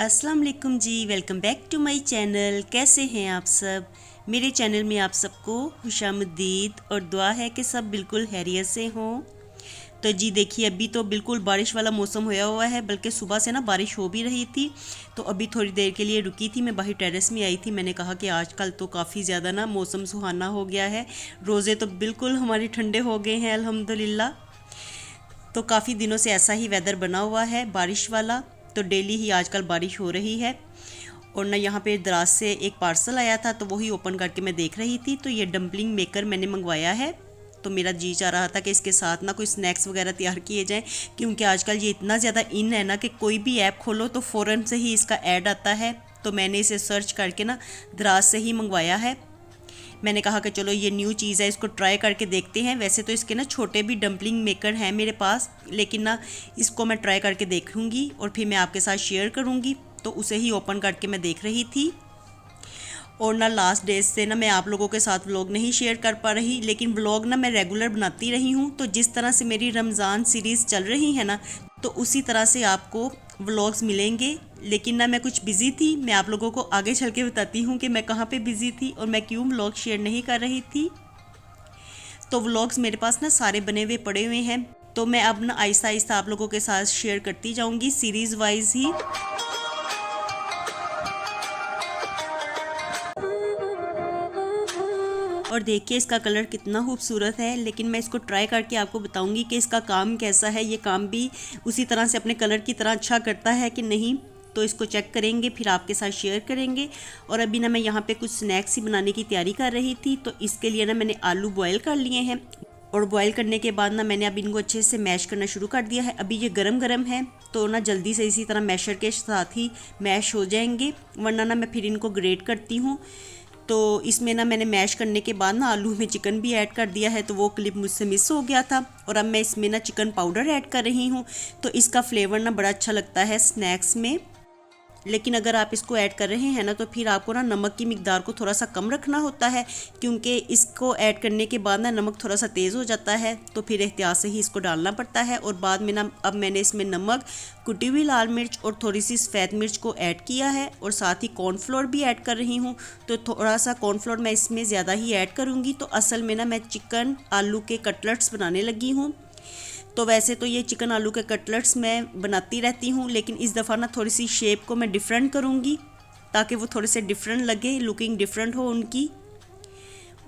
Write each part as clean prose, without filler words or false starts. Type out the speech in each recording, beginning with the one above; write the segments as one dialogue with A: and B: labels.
A: अस्सलाम वालेकुम जी, welcome back to my channel. कैसे हैं आप सब? मेरे चैनल में आप सबको खुशामदीद और दुआ है कि सब बिल्कुल खैरियत से हों। तो जी देखिए, अभी तो बिल्कुल बारिश वाला मौसम होया हुआ है, बल्कि सुबह से ना बारिश हो भी रही थी। तो अभी थोड़ी देर के लिए रुकी थी, मैं बाहर टेरेस में आई थी। मैंने कहा कि आजकल तो काफ़ी ज़्यादा ना मौसम सुहाना हो गया है, रोज़े तो बिल्कुल हमारे ठंडे हो गए हैं अल्हम्दुलिल्लाह। तो काफ़ी दिनों से ऐसा ही वेदर बना हुआ है बारिश वाला, तो डेली ही आजकल बारिश हो रही है। और ना यहाँ पे दराज से एक पार्सल आया था, तो वही ओपन करके मैं देख रही थी। तो ये डम्पलिंग मेकर मैंने मंगवाया है। तो मेरा जी चाह रहा था कि इसके साथ ना कोई स्नैक्स वगैरह तैयार किए जाएं, क्योंकि आजकल ये इतना ज़्यादा इन है ना कि कोई भी ऐप खोलो तो फ़ौरन से ही इसका ऐड आता है। तो मैंने इसे सर्च करके ना दराज से ही मंगवाया है। मैंने कहा कि चलो ये न्यू चीज़ है, इसको ट्राई करके देखते हैं। वैसे तो इसके ना छोटे भी डम्पलिंग मेकर हैं मेरे पास, लेकिन ना इसको मैं ट्राई करके देखूँगी और फिर मैं आपके साथ शेयर करूँगी। तो उसे ही ओपन करके मैं देख रही थी। और ना लास्ट डेज से ना मैं आप लोगों के साथ व्लॉग नहीं शेयर कर पा रही, लेकिन व्लॉग ना मैं रेगुलर बनाती रही हूँ। तो जिस तरह से मेरी रमज़ान सीरीज़ चल रही है ना, तो उसी तरह से आपको व्लॉग्स मिलेंगे। लेकिन ना मैं कुछ बिज़ी थी, मैं आप लोगों को आगे चल के बताती हूँ कि मैं कहाँ पे बिज़ी थी और मैं क्यों व्लॉग शेयर नहीं कर रही थी। तो व्लॉग्स मेरे पास ना सारे बने हुए पड़े हुए हैं, तो मैं अब ना आहिस्ता आहिस्ता आप लोगों के साथ शेयर करती जाऊँगी सीरीज़ वाइज ही। और देखिए इसका कलर कितना खूबसूरत है, लेकिन मैं इसको ट्राई करके आपको बताऊंगी कि इसका काम कैसा है। ये काम भी उसी तरह से अपने कलर की तरह अच्छा करता है कि नहीं, तो इसको चेक करेंगे, फिर आपके साथ शेयर करेंगे। और अभी ना मैं यहाँ पे कुछ स्नैक्स ही बनाने की तैयारी कर रही थी। तो इसके लिए ना मैंने आलू बॉयल कर लिए हैं, और बॉयल करने के बाद ना मैंने अब इनको अच्छे से मैश करना शुरू कर दिया है। अभी ये गरम गरम है, तो ना जल्दी से इसी तरह मैशर के साथ ही मैश हो जाएंगे, वरना ना मैं फिर इनको ग्रेट करती हूँ। तो इसमें ना मैंने मैश करने के बाद ना आलू में चिकन भी ऐड कर दिया है, तो वो क्लिप मुझसे मिस हो गया था। और अब मैं इसमें ना चिकन पाउडर ऐड कर रही हूँ, तो इसका फ्लेवर ना बड़ा अच्छा लगता है स्नैक्स में। लेकिन अगर आप इसको ऐड कर रहे हैं ना, तो फिर आपको ना नमक की मिकदार को थोड़ा सा कम रखना होता है, क्योंकि इसको ऐड करने के बाद ना नमक थोड़ा सा तेज़ हो जाता है, तो फिर एहतियात से ही इसको डालना पड़ता है। और बाद में ना अब मैंने इसमें नमक, कुटी हुई लाल मिर्च और थोड़ी सी सफ़ेद मिर्च को ऐड किया है, और साथ ही कॉर्नफ्लोर भी ऐड कर रही हूँ। तो थोड़ा सा कॉर्नफ्लोर मैं इसमें ज़्यादा ही ऐड करूँगी। तो असल में ना मैं चिकन आलू के कटलेट्स बनाने लगी हूँ। तो वैसे तो ये चिकन आलू के कटलेट्स मैं बनाती रहती हूँ, लेकिन इस दफ़ा ना थोड़ी सी शेप को मैं डिफरेंट करूँगी, ताकि वो थोड़े से डिफरेंट लगे, लुकिंग डिफरेंट हो उनकी।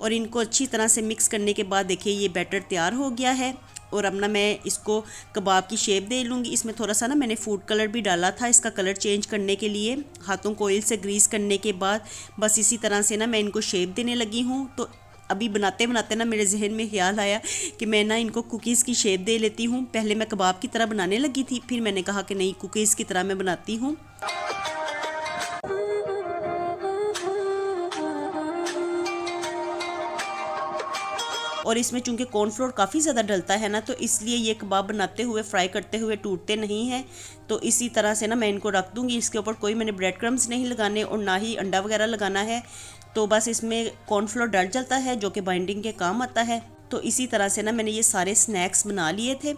A: और इनको अच्छी तरह से मिक्स करने के बाद देखिए ये बैटर तैयार हो गया है। और अब ना मैं इसको कबाब की शेप दे लूँगी। इसमें थोड़ा सा ना मैंने फूड कलर भी डाला था, इसका कलर चेंज करने के लिए। हाथों को ऑयल से ग्रीस करने के बाद बस इसी तरह से ना मैं इनको शेप देने लगी हूँ। तो अभी बनाते बनाते ना मेरे जहन में ख्याल आया कि मैं ना इनको कुकीज़ की शेप दे लेती हूँ। पहले मैं कबाब की तरह बनाने लगी थी, फिर मैंने कहा कि नहीं, कुकीज़ की तरह मैं बनाती हूँ। और इसमें चूंकि कॉर्नफ्लोर काफ़ी ज़्यादा डलता है ना, तो इसलिए ये कबाब बनाते हुए, फ्राई करते हुए टूटते नहीं हैं। तो इसी तरह से ना मैं इनको रख दूँगी। इसके ऊपर कोई मैंने ब्रेड क्रम्स नहीं लगाने और ना ही अंडा वगैरह लगाना है। तो बस इसमें कॉर्नफ्लोर डल जाता है, जो कि बाइंडिंग के काम आता है। तो इसी तरह से ना मैंने ये सारे स्नैक्स बना लिए थे।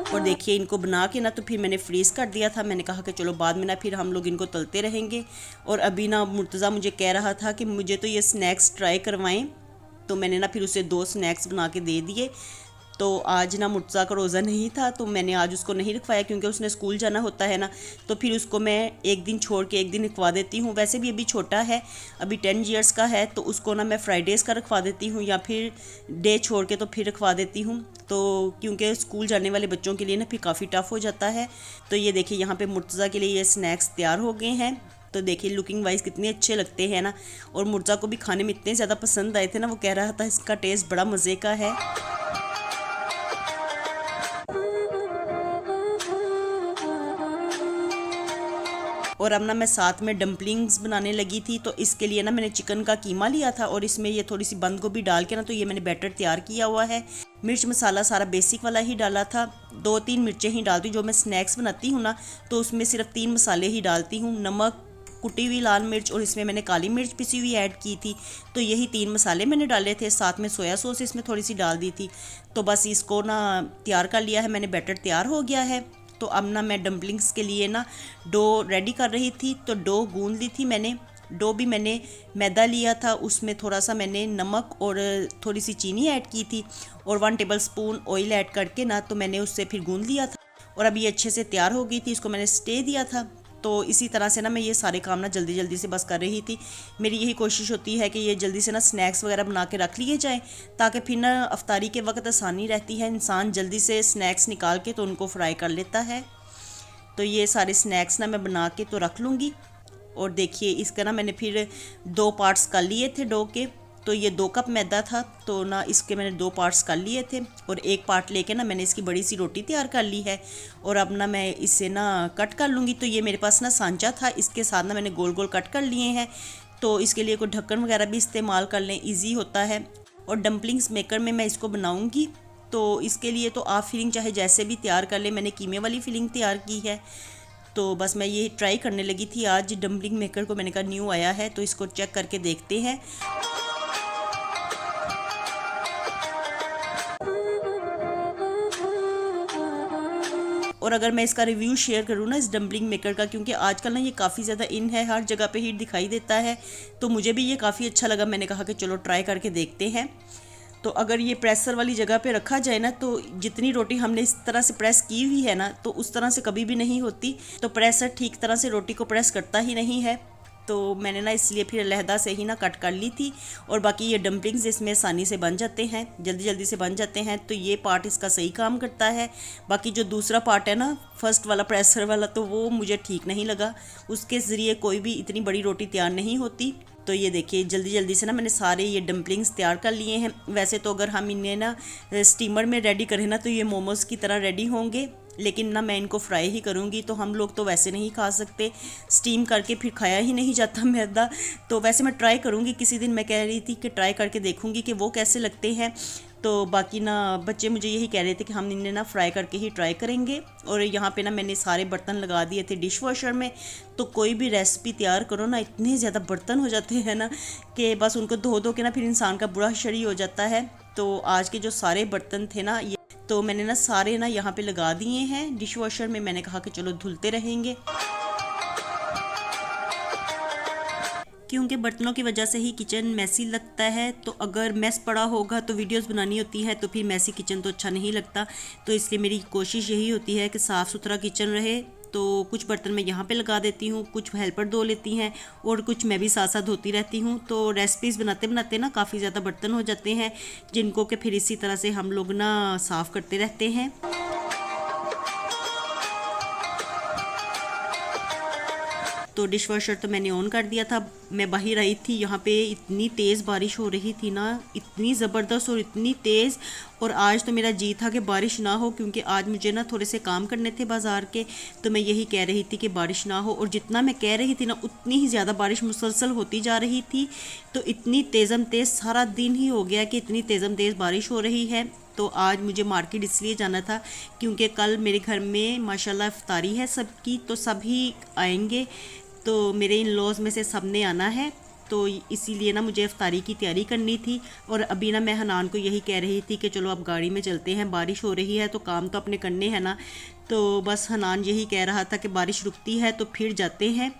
A: और देखिए इनको बना के ना तो फिर मैंने फ्रीज़ कर दिया था। मैंने कहा कि चलो बाद में ना फिर हम लोग इनको तलते रहेंगे। और अभी ना मुर्तज़ा मुझे कह रहा था कि मुझे तो ये स्नैक्स ट्राई करवाएं, तो मैंने ना फिर उसे 2 स्नैक्स बना के दे दिए। तो आज ना मुर्तज़ा का रोज़ा नहीं था, तो मैंने आज उसको नहीं रखवाया, क्योंकि उसने स्कूल जाना होता है ना। तो फिर उसको मैं एक दिन छोड़ के एक दिन रखवा देती हूँ। वैसे भी अभी छोटा है, अभी 10 ईयर्स का है, तो उसको ना मैं फ्राइडेज़ का रखवा देती हूँ, या फिर डे छोड़ के तो फिर रखवा देती हूँ। तो क्योंकि स्कूल जाने वाले बच्चों के लिए ना फिर काफ़ी टफ़ हो जाता है। तो ये देखिए यहाँ पे मुर्तज़ा के लिए ये स्नैक्स तैयार हो गए हैं। तो देखिए लुकिंग वाइज कितने अच्छे लगते हैं ना। और मुर्तज़ा को भी खाने में इतने ज़्यादा पसंद आए थे ना, वो कह रहा था इसका टेस्ट बड़ा मज़े का है। और अब ना मैं साथ में डम्पलिंग्स बनाने लगी थी। तो इसके लिए ना मैंने चिकन का कीमा लिया था, और इसमें ये थोड़ी सी बंद गोभी डाल के ना, तो ये मैंने बैटर तैयार किया हुआ है। मिर्च मसाला सारा बेसिक वाला ही डाला था, 2-3 मिर्चें ही डालती हूँ। जो मैं स्नैक्स बनाती हूँ ना, तो उसमें सिर्फ 3 मसाले ही डालती हूँ, नमक, कुटी हुई लाल मिर्च और इसमें मैंने काली मिर्च पिसी हुई ऐड की थी। तो यही 3 मसाले मैंने डाले थे, साथ में सोया सॉस इसमें थोड़ी सी डाल दी थी। तो बस इसको ना तैयार कर लिया है मैंने, बैटर तैयार हो गया है। तो अब ना मैं डम्पलिंग्स के लिए ना डो रेडी कर रही थी। तो डो गूंद ली थी मैंने। डो भी मैंने मैदा लिया था, उसमें थोड़ा सा मैंने नमक और थोड़ी सी चीनी ऐड की थी और 1 टेबलस्पून ऑयल ऐड करके ना तो मैंने उससे फिर गूंद लिया था और अब ये अच्छे से तैयार हो गई थी। इसको मैंने स्टे दिया था। तो इसी तरह से ना मैं ये सारे काम ना जल्दी जल्दी से बस कर रही थी। मेरी यही कोशिश होती है कि ये जल्दी से ना स्नैक्स वगैरह बना के रख लिए जाएं, ताकि फिर ना अफ्तारी के वक्त आसानी रहती है, इंसान जल्दी से स्नैक्स निकाल के तो उनको फ्राई कर लेता है। तो ये सारे स्नैक्स ना मैं बना के तो रख लूँगी। और देखिए इसका ना मैंने फिर 2 पार्ट्स कर लिए थे डो के। तो ये 2 कप मैदा था, तो ना इसके मैंने 2 पार्ट्स कर लिए थे और 1 पार्ट लेके ना मैंने इसकी बड़ी सी रोटी तैयार कर ली है। और अब ना मैं इसे ना कट कर लूँगी। तो ये मेरे पास ना सांचा था, इसके साथ ना मैंने गोल गोल कट कर लिए हैं। तो इसके लिए कोई ढक्कन वगैरह भी इस्तेमाल कर लें, ईजी होता है। और डम्पलिंग्स मेकर में मैं इसको बनाऊँगी। तो इसके लिए तो आप फिलिंग चाहे जैसे भी तैयार कर लें, मैंने कीमे वाली फिलिंग तैयार की है। तो बस मैं ये ट्राई करने लगी थी आज डम्पलिंग मेकर को, मैंने कहा न्यू आया है तो इसको चेक करके देखते हैं। और अगर मैं इसका रिव्यू शेयर करूँ ना इस डम्पलिंग मेकर का, क्योंकि आजकल ना ये काफ़ी ज़्यादा इन है, हर जगह पे ही दिखाई देता है, तो मुझे भी ये काफ़ी अच्छा लगा। मैंने कहा कि चलो ट्राई करके देखते हैं। तो अगर ये प्रेसर वाली जगह पे रखा जाए ना, तो जितनी रोटी हमने इस तरह से प्रेस की हुई है ना, तो उस तरह से कभी भी नहीं होती। तो प्रेसर ठीक तरह से रोटी को प्रेस करता ही नहीं है। तो मैंने ना इसलिए फिर अलहदा से ही ना कट कर ली थी। और बाकी ये डम्पलिंग्स इसमें आसानी से बन जाते हैं, जल्दी जल्दी से बन जाते हैं। तो ये पार्ट इसका सही काम करता है। बाकी जो दूसरा पार्ट है ना, फर्स्ट वाला प्रेसर वाला, तो वो मुझे ठीक नहीं लगा। उसके ज़रिए कोई भी इतनी बड़ी रोटी तैयार नहीं होती। तो ये देखिए जल्दी जल्दी से ना मैंने सारे ये डम्पलिंग्स तैयार कर लिए हैं। वैसे तो अगर हम इन्हें ना स्टीमर में रेडी करें ना, तो ये मोमोज़ की तरह रेडी होंगे, लेकिन ना मैं इनको फ्राई ही करूँगी। तो हम लोग तो वैसे नहीं खा सकते, स्टीम करके फिर खाया ही नहीं जाता मैदा। तो वैसे मैं ट्राई करूँगी किसी दिन, मैं कह रही थी कि ट्राई करके देखूँगी कि वो कैसे लगते हैं। तो बाकी ना बच्चे मुझे यही कह रहे थे कि हम इन्हें ना फ्राई करके ही ट्राई करेंगे। और यहाँ पे ना मैंने सारे बर्तन लगा दिए थे डिश वॉशर में। तो कोई भी रेसिपी तैयार करो ना, इतने ज़्यादा बर्तन हो जाते हैं ना कि बस उनको धो धो के ना फिर इंसान का बुरा शरीर हो जाता है। तो आज के जो सारे बर्तन थे ना, ये तो मैंने ना सारे ना यहाँ पे लगा दिए हैं डिश वॉशर में। मैंने कहा कि चलो धुलते रहेंगे, क्योंकि बर्तनों की वजह से ही किचन मैसी लगता है। तो अगर मैस पड़ा होगा तो वीडियोस बनानी होती है, तो फिर मैसी किचन तो अच्छा नहीं लगता। तो इसलिए मेरी कोशिश यही होती है कि साफ़ सुथरा किचन रहे। तो कुछ बर्तन मैं यहाँ पे लगा देती हूँ, कुछ हेल्पर धो लेती हैं और कुछ मैं भी साथ साथ धोती रहती हूँ। तो रेसिपीज़ बनाते बनाते ना काफ़ी ज़्यादा बर्तन हो जाते हैं, जिनको कि फिर इसी तरह से हम लोग ना साफ़ करते रहते हैं। तो डिश वॉशर तो मैंने ऑन कर दिया था। मैं बाहर आई थी, यहाँ पे इतनी तेज़ बारिश हो रही थी ना, इतनी ज़बरदस्त और इतनी तेज़। और आज तो मेरा जी था कि बारिश ना हो, क्योंकि आज मुझे ना थोड़े से काम करने थे बाज़ार के। तो मैं यही कह रही थी कि बारिश ना हो, और जितना मैं कह रही थी ना उतनी ही ज़्यादा बारिश मुसलसल होती जा रही थी। तो इतनी तेज़म तेज़ सारा दिन ही हो गया कि इतनी तेज़म तेज़ बारिश हो रही है। तो आज मुझे मार्केट इसलिए जाना था क्योंकि कल मेरे घर में माशाल्लाह इफ्तारी है सबकी, तो सभी आएंगे। तो मेरे इन लॉज में से सब ने आना है, तो इसीलिए ना मुझे इफ्तारी की तैयारी करनी थी। और अभी ना मैं हनान को यही कह रही थी कि चलो अब गाड़ी में चलते हैं, बारिश हो रही है तो काम तो अपने करने हैं ना। तो बस हनान यही कह रहा था कि बारिश रुकती है तो फिर जाते हैं।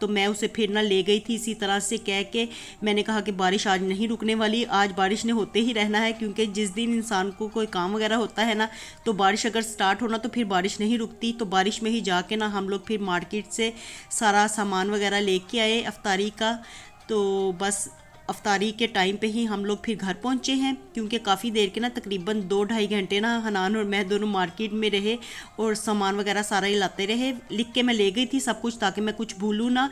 A: तो मैं उसे फिर ना ले गई थी इसी तरह से कह के। मैंने कहा कि बारिश आज नहीं रुकने वाली, आज बारिश ने होते ही रहना है, क्योंकि जिस दिन इंसान को कोई काम वगैरह होता है ना, तो बारिश अगर स्टार्ट होना तो फिर बारिश नहीं रुकती। तो बारिश में ही जाके ना हम लोग फिर मार्केट से सारा सामान वगैरह लेके आए अफ्तारी का। तो बस अफ्तारी के टाइम पे ही हम लोग फिर घर पहुंचे हैं, क्योंकि काफ़ी देर के ना तकरीबन 2-2.5 घंटे ना हनान और मैं दोनों मार्केट में रहे और सामान वगैरह सारा ही लाते रहे। लिख के मैं ले गई थी सब कुछ ताकि मैं कुछ भूलूँ ना।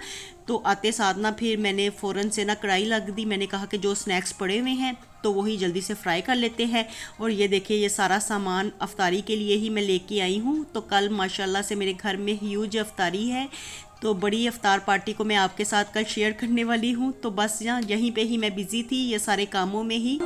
A: तो आते साथ ना फिर मैंने फ़ौरन से ना कढ़ाई लग दी। मैंने कहा कि जो स्नैक्स पड़े हुए हैं तो वही जल्दी से फ्राई कर लेते हैं। और ये देखिए ये सारा सामान अफ्तारी के लिए ही मैं लेके आई हूँ। तो कल माशाल्लाह से मेरे घर में ह्यूज अफ्तारी है, तो बड़ी अफ्तार पार्टी को मैं आपके साथ कल शेयर करने वाली हूँ। तो बस यहीं पे ही मैं बिज़ी थी ये सारे कामों में ही।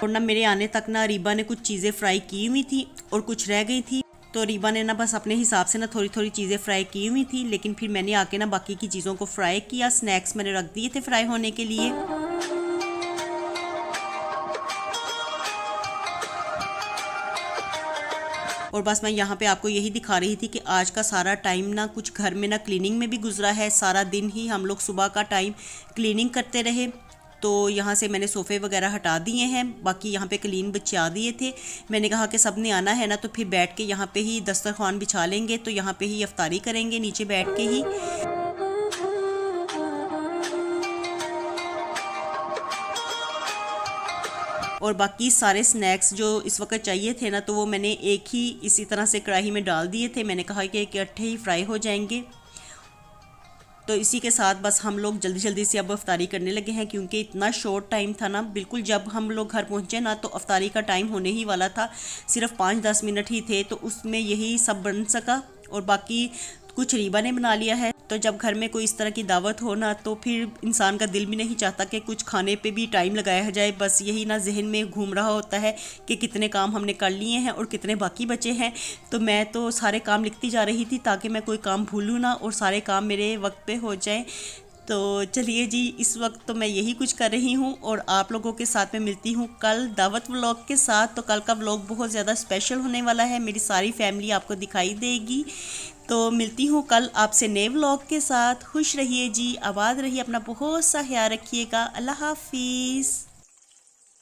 A: और ना मेरे आने तक ना रीबा ने कुछ चीज़ें फ्राई की हुई थी और कुछ रह गई थी, तो रीबा ने ना बस अपने हिसाब से ना थोड़ी थोड़ी चीज़ें फ्राई की हुई थी, लेकिन फिर मैंने आके ना बाकी की चीज़ों को फ्राई किया। स्नैक्स मैंने रख दिए थे फ्राई होने के लिए। और बस मैं यहाँ पे आपको यही दिखा रही थी कि आज का सारा टाइम ना कुछ घर में ना क्लीनिंग में भी गुजरा है। सारा दिन ही हम लोग सुबह का टाइम क्लीनिंग करते रहे। तो यहाँ से मैंने सोफ़े वगैरह हटा दिए हैं, बाकी यहाँ पे क्लीन बिछा दिए थे। मैंने कहा कि सब ने आना है ना, तो फिर बैठ के यहाँ पे ही दस्तरखान बिछा लेंगे, तो यहाँ पे ही इफ्तारी करेंगे नीचे बैठ के ही। और बाकी सारे स्नैक्स जो इस वक्त चाहिए थे ना, तो वो मैंने एक ही इसी तरह से कढ़ाई में डाल दिए थे। मैंने कहा कि इकट्ठे ही फ्राई हो जाएंगे। तो इसी के साथ बस हम लोग जल्दी जल्दी से अब अफ्तारी करने लगे हैं, क्योंकि इतना शॉर्ट टाइम था ना। बिल्कुल जब हम लोग घर पहुंचे ना, तो अफ्तारी का टाइम होने ही वाला था। सिर्फ 5-10 मिनट ही थे, तो उसमें यही सब बन सका। और बाकी कुछ रीबा ने बना लिया है। तो जब घर में कोई इस तरह की दावत हो ना, तो फिर इंसान का दिल भी नहीं चाहता कि कुछ खाने पे भी टाइम लगाया जाए। बस यही ना जहन में घूम रहा होता है कि कितने काम हमने कर लिए हैं और कितने बाकी बचे हैं। तो मैं तो सारे काम लिखती जा रही थी ताकि मैं कोई काम भूलूँ ना और सारे काम मेरे वक्त पे हो जाएं। तो चलिए जी, इस वक्त तो मैं यही कुछ कर रही हूँ और आप लोगों के साथ में मिलती हूँ कल दावत व्लॉग के साथ। तो कल का व्लॉग बहुत ज़्यादा स्पेशल होने वाला है, मेरी सारी फैमिली आपको दिखाई देगी। तो मिलती हूँ कल आपसे नए व्लॉग के साथ। खुश रहिए जी, आबाद रहिए, अपना बहुत सा ख्याल रखिएगा। अल्लाह हाफिज़।